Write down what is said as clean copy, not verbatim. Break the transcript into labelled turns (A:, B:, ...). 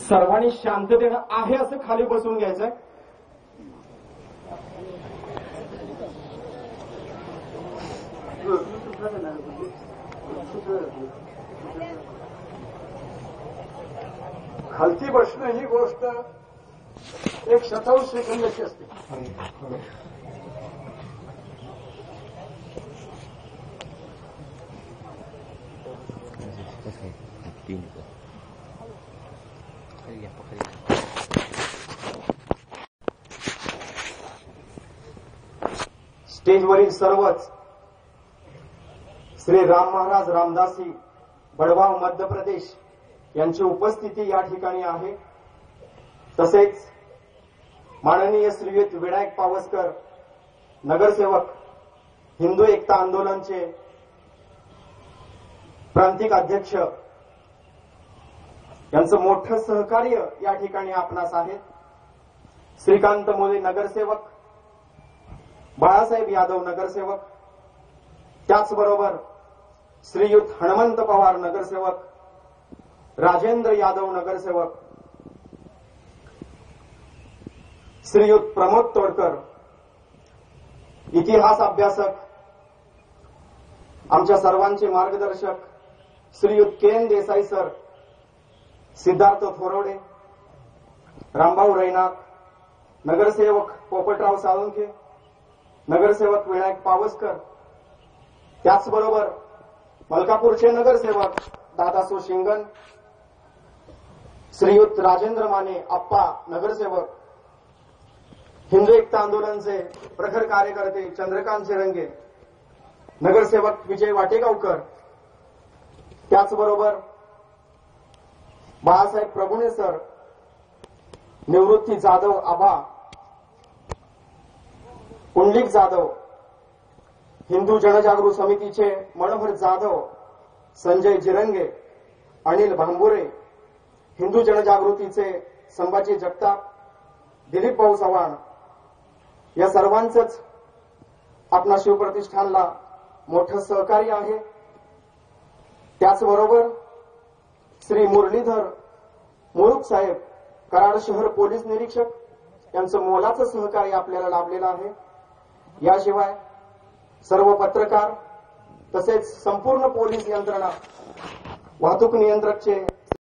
A: सर्वांनी शांततेनं आहे असं खाली बसून घ्यायचंय.
B: खालती बसणं ही गोष्ट एक 27 सेकंदाची असते.
A: स्टेजवरील सर्वच श्री राम महाराज रामदासी बडगाव मध्य प्रदेश यांची उपस्थिती या ठिकाणी आहे. तसेच माननीय श्रीयुत विनायक पावसकर नगरसेवक हिंदू एकता आंदोलनचे प्रांतिक अध्यक्ष यांचं मोठं सहकार्य या ठिकाणी आपणास आहे. श्रीकांत मोरे नगरसेवक, बाळासाहेब यादव नगरसेवक, त्याचबरोबर श्रीयुत हनुमंत पवार नगरसेवक, राजेंद्र यादव नगरसेवक, श्रीयुत प्रमोद तोडकर इतिहास अभ्यासक, आमच्या सर्वांचे मार्गदर्शक श्रीयुत के एन देसाई सर, सिद्धार्थ थोरवडे, रामभाऊ रैनाथ, नगरसेवक पोपटराव साळुंखे, नगरसेवक विनायक पावसकर, त्याचबरोबर मलकापूरचे नगरसेवक दादासो शिंगण, श्रीयुत राजेंद्र माने अप्पा नगरसेवक, हिंदू एकता आंदोलनचे प्रखर कार्यकर्ते चंद्रकांत शिरंगे, नगरसेवक विजय वाटेगावकर, त्याचबरोबर बाळासाहेब प्रभुणे सर, निवृत्ती जाधव आबा, पुंडलिक जाधव, हिंदू जनजागृती समितीचे मनोहर जाधव, संजय जिरंगे, अनिल भांबुरे, हिंदू जनजागृतीचे संभाजी जगताप, दिलीप भाऊ चव्हाण, या सर्वांचंच आपणा शिवप्रतिष्ठानला मोठं सहकार्य आहे. त्याचबरोबर श्री मुरलीधर मुळूक साहेब, कराड शहर पोलीस निरीक्षक यांचं मोलाचं सहकार्य आपल्याला लाभलेलं आहे. याशिवाय सर्व पत्रकार तसेच संपूर्ण पोलीस यंत्रणा, वाहतूक नियंत्रकचे